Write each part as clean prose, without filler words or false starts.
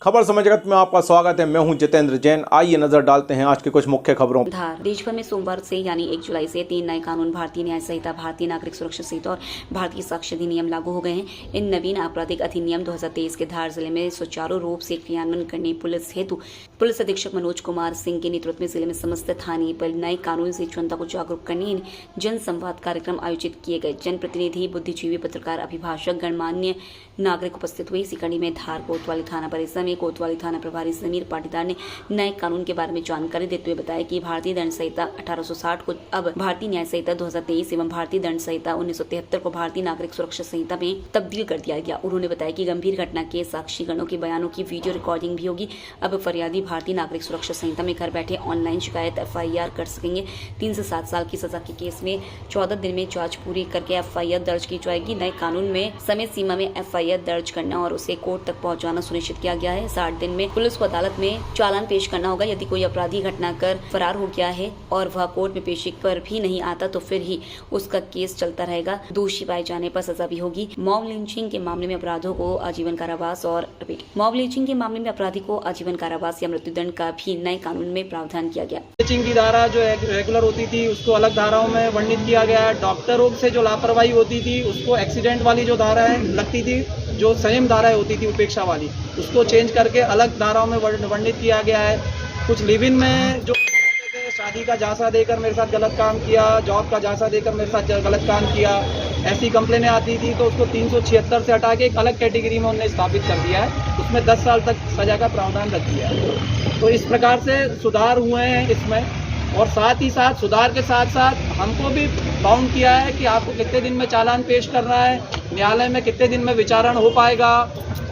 खबर समय जगत में आपका स्वागत है। मैं हूं जितेंद्र जैन। आइए नजर डालते हैं आज की कुछ मुख्य खबरों। देश भर में सोमवार से यानी 1 जुलाई से 3 नए कानून भारतीय न्याय संहिता, भारतीय नागरिक सुरक्षा संहिता और भारतीय साक्ष्य अधिनियम लागू हो गए हैं। इन नवीन आपराधिक अधिनियम 2023 के धार जिले में सुचारू रूप से क्रियान्वयन करने पुलिस हेतु पुलिस अधीक्षक मनोज कुमार सिंह के नेतृत्व में जिले में समस्त थाने पर नए कानून से जनता को जागरूक करने जन संवाद कार्यक्रम आयोजित किए गए। जनप्रतिनिधि, बुद्धिजीवी, पत्रकार, अभिभाषक, गणमान्य नागरिक उपस्थित हुए। इसी कड़ी में धार कोतवाली थाना परिसर में कोतवाली थाना प्रभारी समीर पाटीदार ने नए कानून के बारे में जानकारी देते हुए बताया कि भारतीय दंड संहिता 1860 को अब भारतीय न्याय संहिता 2023 एवं भारतीय दंड संहिता 1973 को भारतीय नागरिक सुरक्षा संहिता में तब्दील कर दिया गया। उन्होंने बताया कि गंभीर घटना के साक्षीगणों के बयानों की वीडियो रिकॉर्डिंग भी होगी। अब फरियादी भारतीय नागरिक सुरक्षा संहिता में घर बैठे ऑनलाइन शिकायत FIR कर सकेंगे। 3 से 7 साल की सजा के केस में 14 दिन में जांच पूरी करके FIR दर्ज की जाएगी। नए कानून में समय सीमा में FIR दर्ज करना और उसे कोर्ट तक पहुंचाना सुनिश्चित किया गया है। 60 दिन में पुलिस को अदालत में चालान पेश करना होगा। यदि कोई अपराधी घटना कर फरार हो गया है और वह कोर्ट में पेशी पर भी नहीं आता तो फिर ही उसका केस चलता रहेगा। दोषी पाए जाने पर सजा भी होगी। मॉब लिंचिंग के मामले में अपराधों को आजीवन कारावास और मॉब लिंचिंग के मामले में अपराधी को आजीवन कारावास या मृत्युदंड का भी नए कानून में प्रावधान किया गया। लिंचिंग की धारा जो रेगुलर होती थी उसको अलग धाराओं में वर्णित किया गया है। डॉक्टरों से जो लापरवाही होती थी उसको एक्सीडेंट वाली जो धाराएं लगती थी, जो संयम धाराएं होती थी उपेक्षा वाली, उसको चेंज करके अलग धाराओं में वर्णित किया गया है। कुछ लिव इन में जो शादी का झांसा देकर मेरे साथ गलत काम किया, जॉब का झांसा देकर मेरे साथ गलत काम किया, ऐसी कंप्लेनें आती थी तो उसको 376 से हटा के एक अलग कैटेगरी में उन्होंने स्थापित कर दिया है। उसमें 10 साल तक सजा का प्रावधान रख दिया है। तो इस प्रकार से सुधार हुए हैं इसमें। और साथ ही साथ सुधार के साथ साथ हमको भी बाउंड किया है कि आपको कितने दिन में चालान पेश करना है, न्यायालय में कितने दिन में विचारण हो पाएगा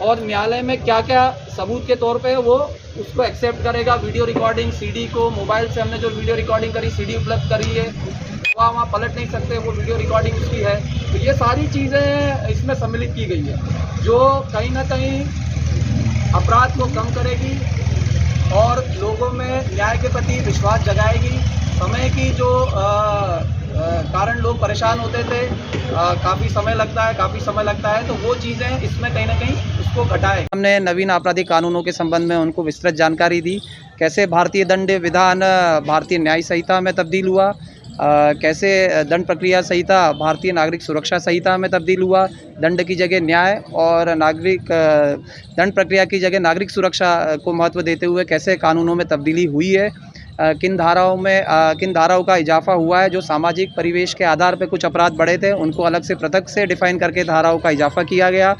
और न्यायालय में क्या क्या सबूत के तौर पे वो उसको एक्सेप्ट करेगा। वीडियो रिकॉर्डिंग, CD को मोबाइल से हमने जो वीडियो रिकॉर्डिंग करी, CD उपलब्ध करी है, वहाँ पलट नहीं सकते, वो वीडियो रिकॉर्डिंग उसकी है। तो ये सारी चीज़ें इसमें सम्मिलित की गई है जो कहीं ना कहीं अपराध को कम करेगी और लोगों में न्याय के प्रति विश्वास जगाएगी। समय की जो कारण लोग परेशान होते थे, काफ़ी समय लगता है, तो वो चीज़ें इसमें कहीं ना कहीं उसको घटाए। हमने नवीन आपराधिक कानूनों के संबंध में उनको विस्तृत जानकारी दी। कैसे भारतीय दंड विधान भारतीय न्याय संहिता में तब्दील हुआ, कैसे दंड प्रक्रिया संहिता भारतीय नागरिक सुरक्षा संहिता में तब्दील हुआ, दंड की जगह न्याय और दंड प्रक्रिया की जगह नागरिक सुरक्षा को महत्व देते हुए कैसे कानूनों में तब्दीली हुई है, किन धाराओं का इजाफा हुआ है। जो सामाजिक परिवेश के आधार पर कुछ अपराध बढ़े थे उनको अलग से पृथक से डिफाइन करके धाराओं का इजाफा किया गया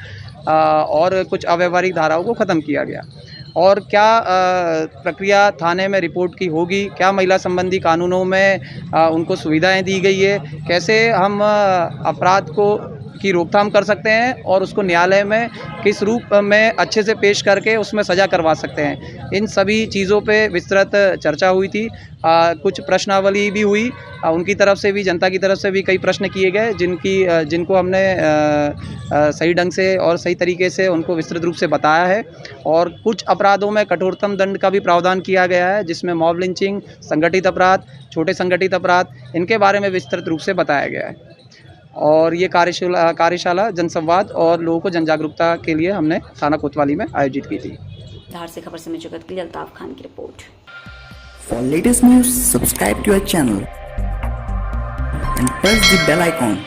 और कुछ अव्यवहारिक धाराओं को ख़त्म किया गया। और क्या प्रक्रिया थाने में रिपोर्ट की होगी, क्या महिला संबंधी कानूनों में उनको सुविधाएं दी गई है, कैसे हम अपराध की रोकथाम कर सकते हैं और उसको न्यायालय में किस रूप में अच्छे से पेश करके उसमें सज़ा करवा सकते हैं। इन सभी चीज़ों पे विस्तृत चर्चा हुई थी। कुछ प्रश्नावली भी हुई, उनकी तरफ से भी, जनता की तरफ से भी कई प्रश्न किए गए जिनको हमने सही ढंग से और सही तरीके से उनको विस्तृत रूप से बताया है। और कुछ अपराधों में कठोरतम दंड का भी प्रावधान किया गया है जिसमें मॉब लिंचिंग, संगठित अपराध, छोटे संगठित अपराध, इनके बारे में विस्तृत रूप से बताया गया है। और ये कार्यशाला जनसंवाद और लोगों को जन जागरूकता के लिए हमने थाना कोतवाली में आयोजित की थी। धार से खबर समय जगत के लिए अल्ताफ खान की report. For latest news, subscribe to our channel and press the bell icon.